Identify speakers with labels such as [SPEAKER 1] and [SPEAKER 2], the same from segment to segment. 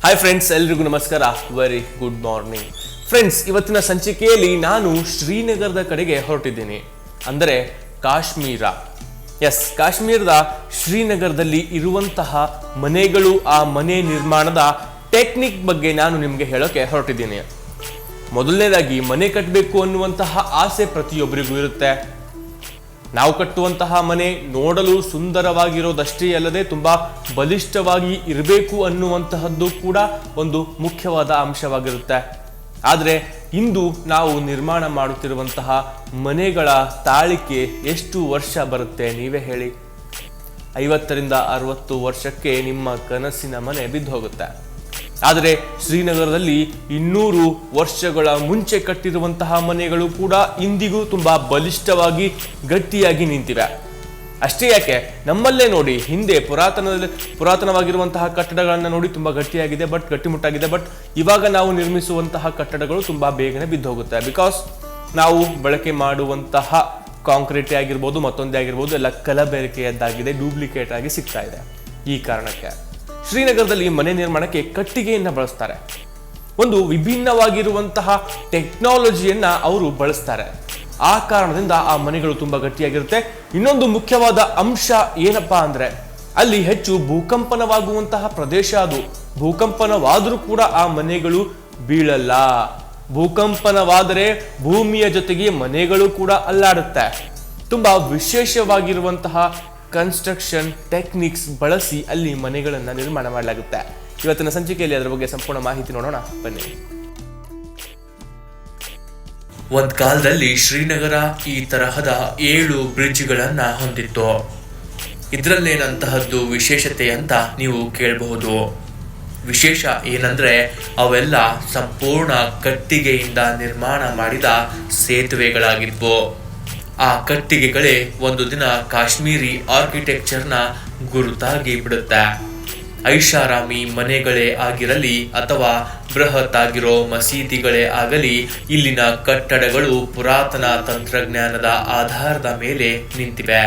[SPEAKER 1] Hi friends, ಎಲ್ರಿಗೂ ನಮಸ್ಕಾರ. Very good morning friends. ಇವತ್ತಿನ ಸಂಚಿಕೆಯಲ್ಲಿ ನಾನು ಶ್ರೀನಗರದ ಕಡೆಗೆ ಹೊರಟಿದ್ದೀನಿ, ಅಂದರೆ ಕಾಶ್ಮೀರ. ಎಸ್, ಕಾಶ್ಮೀರದ ಶ್ರೀನಗರದಲ್ಲಿ ಇರುವಂತಹ ಮನೆಗಳು, ಆ ಮನೆ ನಿರ್ಮಾಣದ ಟೆಕ್ನಿಕ್ ಬಗ್ಗೆ ನಾನು ನಿಮಗೆ ಹೇಳೋಕೆ ಹೊರಟಿದ್ದೀನಿ. ಮೊದಲನೇದಾಗಿ, ಮನೆ ಕಟ್ಟಬೇಕು ಅನ್ನುವಂತಹ ಆಸೆ ಪ್ರತಿಯೊಬ್ಬರಿಗೂ ಇರುತ್ತೆ. ನಾವು ಕಟ್ಟುವಂತಹ ಮನೆ ನೋಡಲು ಸುಂದರವಾಗಿರೋದಷ್ಟೇ ಅಲ್ಲದೆ ತುಂಬಾ ಬಲಿಷ್ಠವಾಗಿ ಇರಬೇಕು ಅನ್ನುವಂತಹದ್ದು ಕೂಡ ಒಂದು ಮುಖ್ಯವಾದ ಅಂಶವಾಗಿರುತ್ತೆ. ಆದರೆ ಇಂದು ನಾವು ನಿರ್ಮಾಣ ಮಾಡುತ್ತಿರುವಂತಹ ಮನೆಗಳ ತಾಳಿಕೆ ಎಷ್ಟು ವರ್ಷ ಬರುತ್ತೆ ನೀವೇ ಹೇಳಿ? 50ರಿಂದ 60 ವರ್ಷಕ್ಕೆ ನಿಮ್ಮ ಕನಸಿನ ಮನೆ ಬಿದ್ದು ಹೋಗುತ್ತೆ. ಆದರೆ ಶ್ರೀನಗರದಲ್ಲಿ 200 ವರ್ಷಗಳ ಮುಂಚೆ ಕಟ್ಟಿರುವಂತಹ ಮನೆಗಳು ಕೂಡ ಇಂದಿಗೂ ತುಂಬಾ ಬಲಿಷ್ಠವಾಗಿ ಗಟ್ಟಿಯಾಗಿ ನಿಂತಿವೆ. ಅಷ್ಟೇ ಯಾಕೆ, ನಮ್ಮಲ್ಲೇ ನೋಡಿ, ಹಿಂದೆ ಪುರಾತನವಾಗಿರುವಂತಹ ಕಟ್ಟಡಗಳನ್ನ ನೋಡಿ ತುಂಬಾ ಗಟ್ಟಿಮುಟ್ಟಾಗಿದೆ. ಬಟ್ ಇವಾಗ ನಾವು ನಿರ್ಮಿಸುವಂತಹ ಕಟ್ಟಡಗಳು ತುಂಬಾ ಬೇಗನೆ ಬಿದ್ದು ಹೋಗುತ್ತೆ. ಬಿಕಾಸ್ ನಾವು ಬಳಕೆ ಮಾಡುವಂತಹ ಕಾಂಕ್ರೀಟ್ ಆಗಿರ್ಬೋದು, ಮತ್ತೊಂದೇ ಆಗಿರ್ಬೋದು, ಎಲ್ಲ ಕಲಬೆರಕೆಯದ್ದಾಗಿದೆ, ಡೂಪ್ಲಿಕೇಟ್ ಆಗಿ ಸಿಗ್ತಾ ಇದೆ. ಈ ಕಾರಣಕ್ಕೆ ಶ್ರೀನಗರದಲ್ಲಿ ಮನೆ ನಿರ್ಮಾಣಕ್ಕೆ ಕಟ್ಟಿಗೆಯನ್ನ ಬಳಸ್ತಾರೆ. ಒಂದು ವಿಭಿನ್ನವಾಗಿರುವಂತಹ ಟೆಕ್ನಾಲಜಿಯನ್ನ ಅವರು ಬಳಸ್ತಾರೆ. ಆ ಕಾರಣದಿಂದ ಆ ಮನೆಗಳು ತುಂಬಾ ಗಟ್ಟಿಯಾಗಿರುತ್ತೆ. ಇನ್ನೊಂದು ಮುಖ್ಯವಾದ ಅಂಶ ಏನಪ್ಪಾ ಅಂದ್ರೆ, ಅಲ್ಲಿ ಹೆಚ್ಚು ಭೂಕಂಪನವಾಗುವಂತಹ ಪ್ರದೇಶ. ಅದು ಭೂಕಂಪನವಾದರೂ ಕೂಡ ಆ ಮನೆಗಳು ಬೀಳಲ್ಲ. ಭೂಕಂಪನವಾದರೆ ಭೂಮಿಯ ಜೊತೆಗೆ ಮನೆಗಳು ಕೂಡ ಅಲ್ಲಾಡುತ್ತೆ. ತುಂಬಾ ವಿಶೇಷವಾಗಿರುವಂತಹ ಕನ್ಸ್ಟ್ರಕ್ಷನ್ ಟೆಕ್ನಿಕ್ಸ್ ಬಳಸಿ ಅಲ್ಲಿ ಮನೆಗಳನ್ನು ನಿರ್ಮಾಣ ಮಾಡಲಾಗುತ್ತೆ. ಇವತ್ತಿನ ಸಂಚಿಕೆಯಲ್ಲಿ ಅದರ ಬಗ್ಗೆ ಸಂಪೂರ್ಣ ಮಾಹಿತಿ ನೋಡೋಣ, ಬನ್ನಿ.
[SPEAKER 2] ಒಂದ್ ಕಾಲದಲ್ಲಿ ಶ್ರೀನಗರ ಈ ತರಹದ 7 ಬ್ರಿಡ್ಜ್ಗಳನ್ನ ಹೊಂದಿತ್ತು. ಇದ್ರಲ್ಲೇನಂತಹದ್ದು ವಿಶೇಷತೆ ಅಂತ ನೀವು ಕೇಳಬಹುದು. ವಿಶೇಷ ಏನಂದ್ರೆ, ಅವೆಲ್ಲ ಸಂಪೂರ್ಣ ಕಟ್ಟಿಗೆಯಿಂದ ನಿರ್ಮಾಣ ಮಾಡಿದ ಸೇತುವೆಗಳಾಗಿದ್ವು. ಆ ಕಟ್ಟಿಗೆಗಳೇ ಒಂದು ದಿನ ಕಾಶ್ಮೀರಿ ಆರ್ಕಿಟೆಕ್ಚರ್ನ ಗುರುತಾಗಿ ಬಿಡುತ್ತೆ. ಐಷಾರಾಮಿ ಮನೆಗಳೇ ಆಗಿರಲಿ ಅಥವಾ ಬೃಹತ್ ಆಗಿರೋ ಮಸೀದಿಗಳೇ ಆಗಲಿ, ಇಲ್ಲಿನ ಕಟ್ಟಡಗಳು ಪುರಾತನ ತಂತ್ರಜ್ಞಾನದ ಆಧಾರದ ಮೇಲೆ ನಿಂತಿವೆ.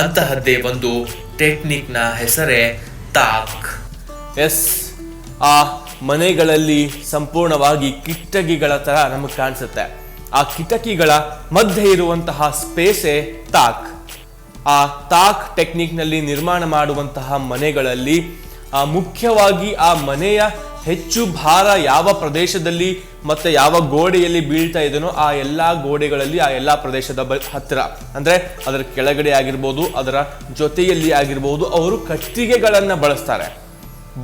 [SPEAKER 2] ಅಂತಹದ್ದೇ ಒಂದು ಟೆಕ್ನಿಕ್ನ ಹೆಸರೇ ತಾಕ್.
[SPEAKER 1] ಎಸ್, ಆ ಮನೆಗಳಲ್ಲಿ ಸಂಪೂರ್ಣವಾಗಿ ಕಿಟಕಿಗಳ ತರ ನಮಗೆ ಕಾಣಿಸುತ್ತೆ. ಆ ಕಿಟಕಿಗಳ ಮಧ್ಯೆ ಇರುವಂತಹ ಸ್ಪೇಸೇ ತಾಕ್. ಆ ತಾಕ್ ಟೆಕ್ನಿಕ್ ನಲ್ಲಿ ನಿರ್ಮಾಣ ಮಾಡುವಂತಹ ಮನೆಗಳಲ್ಲಿ ಮುಖ್ಯವಾಗಿ ಆ ಮನೆಯ ಹೆಚ್ಚು ಭಾರ ಯಾವ ಪ್ರದೇಶದಲ್ಲಿ ಮತ್ತೆ ಯಾವ ಗೋಡೆಯಲ್ಲಿ ಬೀಳ್ತಾ ಇದೆನೋ ಆ ಎಲ್ಲಾ ಗೋಡೆಗಳಲ್ಲಿ, ಆ ಎಲ್ಲಾ ಪ್ರದೇಶದ ಹತ್ತಿರ, ಅಂದ್ರೆ ಅದರ ಕೆಳಗಡೆ ಆಗಿರ್ಬೋದು, ಅದರ ಜೊತೆಯಲ್ಲಿ ಆಗಿರ್ಬೋದು, ಅವರು ಕಟ್ಟಿಗೆಗಳನ್ನ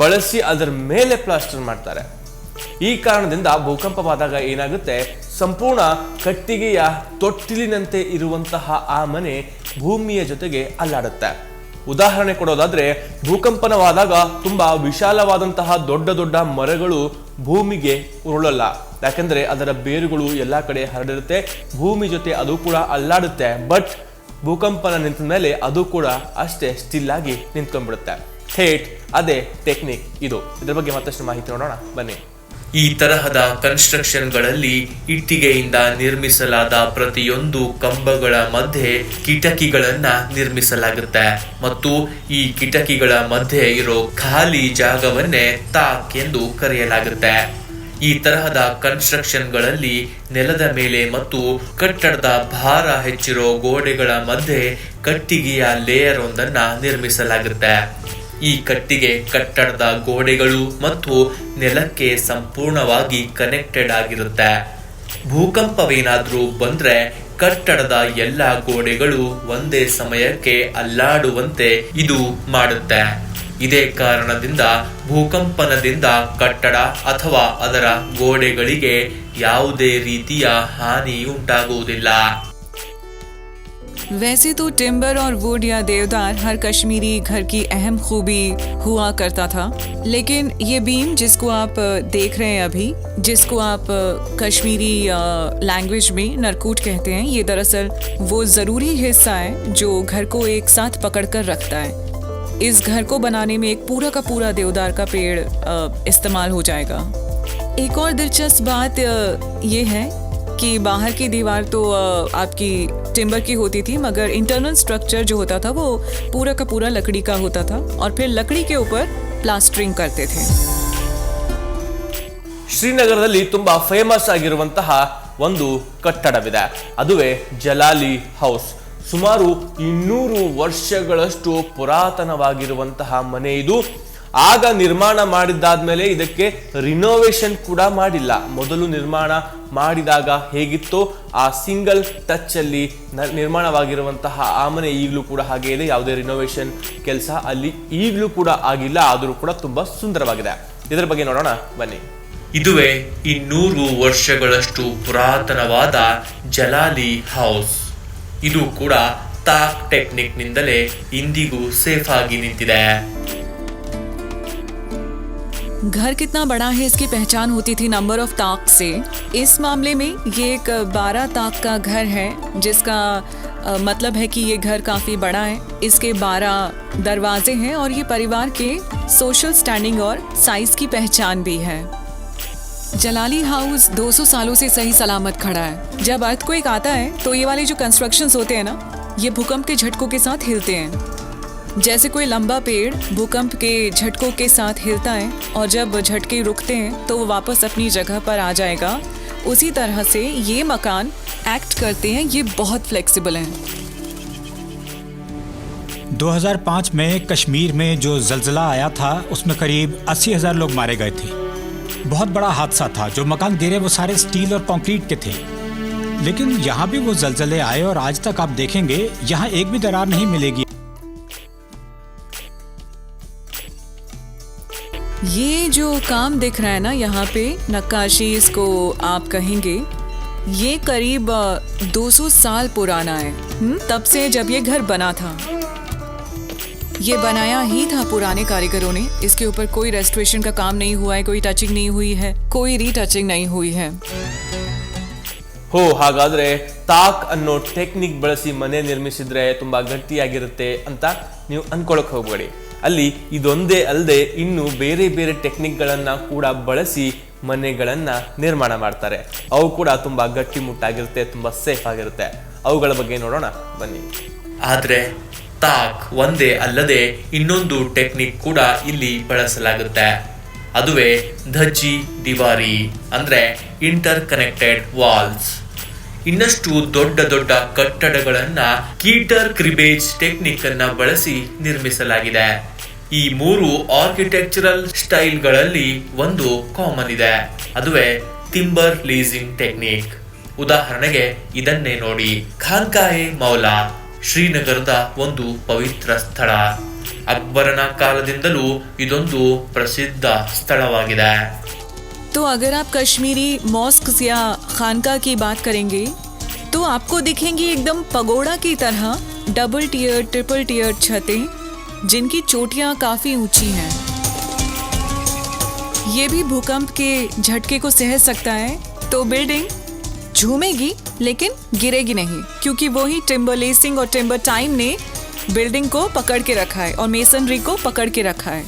[SPEAKER 1] ಬಳಸಿ ಅದರ ಮೇಲೆ ಪ್ಲಾಸ್ಟರ್ ಮಾಡ್ತಾರೆ. ಈ ಕಾರಣದಿಂದ ಭೂಕಂಪವಾದಾಗ ಏನಾಗುತ್ತೆ, ಸಂಪೂರ್ಣ ಕಟ್ಟಿಗೆಯ ತೊಟ್ಟಿಲಿನಂತೆ ಇರುವಂತಹ ಆ ಮನೆ ಭೂಮಿಯ ಜೊತೆಗೆ ಅಲ್ಲಾಡುತ್ತೆ. ಉದಾಹರಣೆ ಕೊಡೋದಾದ್ರೆ, ಭೂಕಂಪನವಾದಾಗ ತುಂಬಾ ವಿಶಾಲವಾದಂತಹ ದೊಡ್ಡ ಮರಗಳು ಭೂಮಿಗೆ ಉರುಳಲ್ಲ. ಯಾಕಂದ್ರೆ ಅದರ ಬೇರುಗಳು ಎಲ್ಲಾ ಕಡೆ ಹರಡಿರುತ್ತೆ, ಭೂಮಿ ಜೊತೆ ಅದು ಕೂಡ ಅಲ್ಲಾಡುತ್ತೆ. ಬಟ್ ಭೂಕಂಪನ ನಿಂತ ಮೇಲೆ ಅದು ಕೂಡ ಅಷ್ಟೇ ಸ್ಟಿಲ್ ಆಗಿ ನಿಂತ್ಕೊಂಡ್ಬಿಡುತ್ತೆ. ಅದೇ ಟೆಕ್ನಿಕ್ ಇದು. ಇದ್ರ ಬಗ್ಗೆ ಮತ್ತಷ್ಟು ಮಾಹಿತಿ ನೋಡೋಣ, ಬನ್ನಿ.
[SPEAKER 2] ಈ ತರಹದ ಕನ್ಸ್ಟ್ರಕ್ಷನ್ಗಳಲ್ಲಿ ಇಟ್ಟಿಗೆಯಿಂದ ನಿರ್ಮಿಸಲಾದ ಪ್ರತಿಯೊಂದು ಕಂಬಗಳ ಮಧ್ಯೆ ಕಿಟಕಿಗಳನ್ನ ನಿರ್ಮಿಸಲಾಗುತ್ತೆ ಮತ್ತು ಈ ಕಿಟಕಿಗಳ ಮಧ್ಯೆ ಇರೋ ಖಾಲಿ ಜಾಗವನ್ನೇ ತಾಕ್ ಎಂದು ಕರೆಯಲಾಗುತ್ತೆ. ಈ ತರಹದ ಕನ್ಸ್ಟ್ರಕ್ಷನ್ಗಳಲ್ಲಿ ನೆಲದ ಮೇಲೆ ಮತ್ತು ಕಟ್ಟಡದ ಭಾರ ಹೆಚ್ಚಿರೋ ಗೋಡೆಗಳ ಮಧ್ಯೆ ಕಟ್ಟಿಗೆಯ ಲೇಯರ್ ಒಂದನ್ನ ನಿರ್ಮಿಸಲಾಗುತ್ತೆ. ಈ ಕಟ್ಟಿಗೆ ಕಟ್ಟಡದ ಗೋಡೆಗಳು ಮತ್ತು ನೆಲಕ್ಕೆ ಸಂಪೂರ್ಣವಾಗಿ ಕನೆಕ್ಟೆಡ್ ಆಗಿರುತ್ತೆ. ಭೂಕಂಪವೇನಾದ್ರೂ ಬಂದ್ರೆ ಕಟ್ಟಡದ ಎಲ್ಲಾ ಗೋಡೆಗಳು ಒಂದೇ ಸಮಯಕ್ಕೆ ಅಲ್ಲಾಡುವಂತೆ ಇದು ಮಾಡುತ್ತೆ. ಇದೇ ಕಾರಣದಿಂದ ಭೂಕಂಪನದಿಂದ ಕಟ್ಟಡ ಅಥವಾ ಅದರ ಗೋಡೆಗಳಿಗೆ ಯಾವುದೇ ರೀತಿಯ ಹಾನಿ ಉಂಟಾಗುವುದಿಲ್ಲ.
[SPEAKER 3] वैसे तो टिम्बर और वुड या देवदार हर कश्मीरी घर की अहम खूबी हुआ करता था, लेकिन ये बीम जिसको आप देख रहे हैं अभी, जिसको आप कश्मीरी लैंग्वेज में नरकूट कहते हैं, ये दरअसल वो ज़रूरी हिस्सा है जो घर को एक साथ पकड़कर रखता है. इस घर को बनाने में एक पूरा का पूरा देवदार का पेड़ इस्तेमाल हो जाएगा. एक और दिलचस्प बात ये है कि बाहर की दीवार तो आपकी टिम्बर की होती थी, मगर इंटरनल स्ट्रक्चर जो होता था वो पूरा का पूरा लकड़ी का होता था और फिर लकड़ी के ऊपर प्लास्टरिंग करते थे.
[SPEAKER 1] ಶ್ರೀನಗರದಲ್ಲಿ ತುಂಬಾ ಫೇಮಸ್ ಆಗಿರುವಂತಹ ಒಂದು ಕಟ್ಟಡವಿದೆ, ಅದುವೇ ಜಲಾಲಿ ಹೌಸ್. ಸುಮಾರು 200 ವರ್ಷಗಳಷ್ಟು ಪುರಾತನವಾಗಿರುವಂತಹ ಮನೆ ಇದು. ಆಗ ನಿರ್ಮಾಣ ಮಾಡಿದ್ದಾದ್ಮೇಲೆ ಇದಕ್ಕೆ ರಿನೋವೇಷನ್ ಕೂಡ ಮಾಡಿಲ್ಲ. ಮೊದಲು ನಿರ್ಮಾಣ ಮಾಡಿದಾಗ ಹೇಗಿತ್ತೋ ಆ ಸಿಂಗಲ್ ಟಚ್ ಅಲ್ಲಿ ನಿರ್ಮಾಣವಾಗಿರುವಂತಹ ಆ ಮನೆ ಈಗಲೂ ಕೂಡ ಹಾಗೆ ಇದೆ. ಯಾವುದೇ ರಿನೋವೇಷನ್ ಕೆಲಸ ಅಲ್ಲಿ ಈಗಲೂ ಕೂಡ ಆಗಿಲ್ಲ, ಆದರೂ ಕೂಡ ತುಂಬಾ ಸುಂದರವಾಗಿದೆ. ಇದರ ಬಗ್ಗೆ ನೋಡೋಣ ಬನ್ನಿ.
[SPEAKER 2] ಇದುವೇ 200 ವರ್ಷಗಳಷ್ಟು ಪುರಾತನವಾದ ಜಲಾಲಿ ಹೌಸ್. ಇದು ಕೂಡ ತಾಕ್ ಟೆಕ್ನಿಕ್ ನಿಂದಲೇ ಇಂದಿಗೂ ಸೇಫ್ ಆಗಿ ನಿಂತಿದೆ.
[SPEAKER 3] घर कितना बड़ा है इसकी पहचान होती थी नंबर ऑफ ताक से. इस मामले में ये एक 12 ताक का घर है, जिसका मतलब है कि ये घर काफ़ी बड़ा है. इसके 12 दरवाजे हैं और ये परिवार के सोशल स्टैंडिंग और साइज की पहचान भी है. जलाली हाउस 200 सालों से सही सलामत खड़ा है. जब अर्थक्वेक आता है तो ये वाले जो कंस्ट्रक्शंस होते हैं ना, ये भूकंप के झटकों के साथ हिलते हैं. जैसे कोई लंबा पेड़ भूकंप के झटकों के साथ हिलता है और जब झटके रुकते हैं तो वो वापस अपनी जगह पर आ जाएगा, उसी तरह से ये मकान एक्ट करते हैं. ये बहुत फ्लेक्सिबल हैं.
[SPEAKER 4] 2005 में कश्मीर में जो जलजला आया था उसमें करीब 80,000 लोग मारे गए थे. बहुत बड़ा हादसा था. जो मकान गिरे वो सारे स्टील और कंक्रीट के थे. लेकिन यहाँ भी वो जलजले आए और आज तक आप देखेंगे यहाँ एक भी दरार नहीं मिलेगी.
[SPEAKER 3] ये जो काम दिख रहा है ना यहाँ पे, नक्काशी इसको आप कहेंगे, ये करीब 200 साल पुराना है. तब से जब ये घर बना था. ये बनाया ही था पुराने कारीगरों ने. इसके ऊपर कोई रेस्टोरेशन का काम नहीं हुआ है, कोई टचिंग नहीं हुई है, कोई रीटचिंग नहीं हुई है.
[SPEAKER 1] ಹಾಗಾದ್ರೆ ತಾಕ್ ಅನ್ನೋ ಟೆಕ್ನಿಕ್ ಬಳಸಿ ಮನೆ ನಿರ್ಮಿಸಿದ್ರೆ ತುಂಬಾ ಗಟ್ಟಿಯಾಗಿರುತ್ತೆ ಅಂತ ನೀವು ಅನ್ಕೊಳಕ್ ಹೋಗ್ಬೇಡಿ. ಅಲ್ಲಿ ಇದೊಂದೇ ಅಲ್ಲದೆ ಇನ್ನು ಬೇರೆ ಬೇರೆ ಟೆಕ್ನಿಕ್ಗಳನ್ನ ಕೂಡ ಬಳಸಿ ಮನೆಗಳನ್ನ ನಿರ್ಮಾಣ ಮಾಡ್ತಾರೆ. ಅವು ಕೂಡ ತುಂಬಾ ಗಟ್ಟಿಮುಟ್ಟಾಗಿರುತ್ತೆ, ತುಂಬಾ ಸೇಫ್ ಆಗಿರುತ್ತೆ. ಅವುಗಳ ಬಗ್ಗೆ ನೋಡೋಣ ಬನ್ನಿ.
[SPEAKER 2] ಆದ್ರೆ ತಾಕ್ ಒಂದೇ ಅಲ್ಲದೆ ಇನ್ನೊಂದು ಟೆಕ್ನಿಕ್ ಕೂಡ ಇಲ್ಲಿ ಬಳಸಲಾಗುತ್ತೆ. ಅದುವೇ ಧಜ್ಜಿ ದಿವಾರಿ, ಅಂದ್ರೆ ಇಂಟರ್ ಕನೆಕ್ಟೆಡ್ ವಾಲ್ಸ್. ಇನ್ನಷ್ಟು ದೊಡ್ಡ ದೊಡ್ಡ ಕಟ್ಟಡಗಳನ್ನ ಕೀಟರ್ ಕ್ರಿಬೇಜ್ ಟೆಕ್ನಿಕ್ ಅನ್ನ ಬಳಸಿ ನಿರ್ಮಿಸಲಾಗಿದೆ. ಈ 3 ಆರ್ಕಿಟೆಕ್ಚರಲ್ ಸ್ಟೈಲ್ಗಳಲ್ಲಿ ಒಂದು ಕಾಮನ್ ಇದೆ, ಅದುವೇ ಟಿಂಬರ್ ಲೀಸಿಂಗ್ ಟೆಕ್ನಿಕ್. ಉದಾಹರಣೆಗೆ ಇದನ್ನೇ ನೋಡಿ. ಖಾನ್ಕಾಯೆ ಮೌಲಾ ಶ್ರೀನಗರದ ಒಂದು ಪವಿತ್ರ ಸ್ಥಳ. ಅಕ್ಬರನ ಕಾಲದಿಂದಲೂ ಇದೊಂದು ಪ್ರಸಿದ್ಧ ಸ್ಥಳವಾಗಿದೆ.
[SPEAKER 3] तो अगर आप कश्मीरी मॉस्क्स या खानका की बात करेंगे तो आपको दिखेंगी एकदम पगोड़ा की तरह डबल टियर ट्रिपल टियर छतें, जिनकी चोटियां काफ़ी ऊंची हैं. ये भी भूकंप के झटके को सह सकता है. तो बिल्डिंग झूमेगी लेकिन गिरेगी नहीं, क्योंकि वही टिम्बर लेसिंग और टिम्बर टाइम ने बिल्डिंग को पकड़ के रखा है और मेसनरी को पकड़ के रखा है.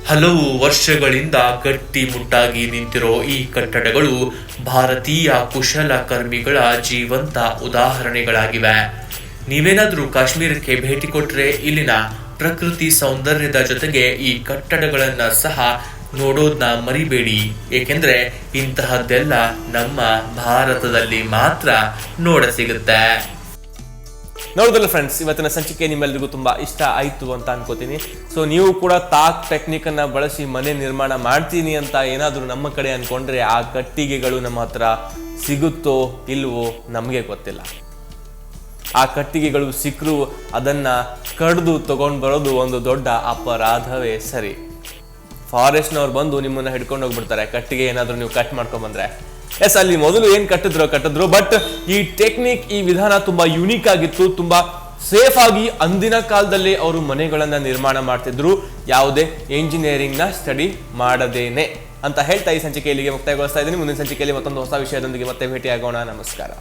[SPEAKER 2] ಹಲವು ವರ್ಷಗಳಿಂದ ಗಟ್ಟಿ ಮುಟ್ಟಾಗಿ ನಿಂತಿರೋ ಈ ಕಟ್ಟಡಗಳು ಭಾರತೀಯ ಕುಶಲಕರ್ಮಿಗಳ ಜೀವಂತ ಉದಾಹರಣೆಗಳಾಗಿವೆ. ನೀವೇನಾದ್ರೂ ಕಾಶ್ಮೀರಕ್ಕೆ ಭೇಟಿ ಕೊಟ್ರೆ ಇಲ್ಲಿನ ಪ್ರಕೃತಿ ಸೌಂದರ್ಯದ ಜೊತೆಗೆ ಈ ಕಟ್ಟಡಗಳನ್ನ ಸಹ ನೋಡೋದನ್ನ ಮರಿಬೇಡಿ. ಏಕೆಂದ್ರೆ ಇಂತಹದ್ದೆಲ್ಲ ನಮ್ಮ ಭಾರತದಲ್ಲಿ ಮಾತ್ರ ನೋಡ ಸಿಗುತ್ತೆ.
[SPEAKER 1] ನೋಡಿದ್ರಲ್ಲ ಫ್ರೆಂಡ್ಸ್, ಇವತ್ತಿನ ಸಂಚಿಕೆ ನಿಮ್ಮೆಲ್ಲರಿಗೂ ತುಂಬಾ ಇಷ್ಟ ಆಯ್ತು ಅಂತ ಅನ್ಕೋತೀನಿ. ಸೊ ನೀವು ಕೂಡ ತಾಕ್ ಟೆಕ್ನಿಕ್ ಅನ್ನ ಬಳಸಿ ಮನೆ ನಿರ್ಮಾಣ ಮಾಡ್ತೀನಿ ಅಂತ ಏನಾದರೂ ನಮ್ಮ ಕಡೆ ಅನ್ಕೊಂಡ್ರೆ ಆ ಕಟ್ಟಿಗೆಗಳು ನಮ್ಮ ಹತ್ರ ಸಿಗುತ್ತೋ ಇಲ್ವೋ ನಮಗೆ ಗೊತ್ತಿಲ್ಲ. ಆ ಕಟ್ಟಿಗೆಗಳು ಸಿಕ್ಕರು ಅದನ್ನ ಕಡ್ದು ತಗೊಂಡು ಬರೋದು ಒಂದು ದೊಡ್ಡ ಅಪರಾಧವೇ ಸರಿ. ಫಾರೆಸ್ಟ್ನವ್ರು ಬಂದು ನಿಮ್ಮನ್ನ ಹಿಡ್ಕೊಂಡು ಹೋಗ್ಬಿಡ್ತಾರೆ, ಕಟ್ಟಿಗೆ ಏನಾದರೂ ನೀವು ಕಟ್ ಮಾಡ್ಕೊಂಡ್ ಬಂದ್ರೆ. ಎಸ್, ಅಲ್ಲಿ ಮೊದಲು ಏನ್ ಕಟ್ಟಿದ್ರು, ಬಟ್ ಈ ಟೆಕ್ನಿಕ್, ಈ ವಿಧಾನ ತುಂಬಾ ಯುನೀಕ್ ಆಗಿತ್ತು, ತುಂಬಾ ಸೇಫ್ ಆಗಿ ಅಂದಿನ ಕಾಲದಲ್ಲಿ ಅವರು ಮನೆಗಳನ್ನ ನಿರ್ಮಾಣ ಮಾಡ್ತಿದ್ರು, ಯಾವುದೇ ಇಂಜಿನಿಯರಿಂಗ್ ನ ಸ್ಟಡಿ ಮಾಡದೇನೆ ಅಂತ ಹೇಳ್ತಾ ಈ ಸಂಚಿಕೆಯಲ್ಲಿಗೆ ಮುಕ್ತಾಯಗೊಳಿಸ್ತಾ ಇದ್ದೀನಿ. ಮುಂದಿನ ಸಂಚಿಕೆಯಲ್ಲಿ ಮತ್ತೊಂದು ಹೊಸ ವಿಷಯದೊಂದಿಗೆ ಮತ್ತೆ ಭೇಟಿಯಾಗೋಣ. ನಮಸ್ಕಾರ.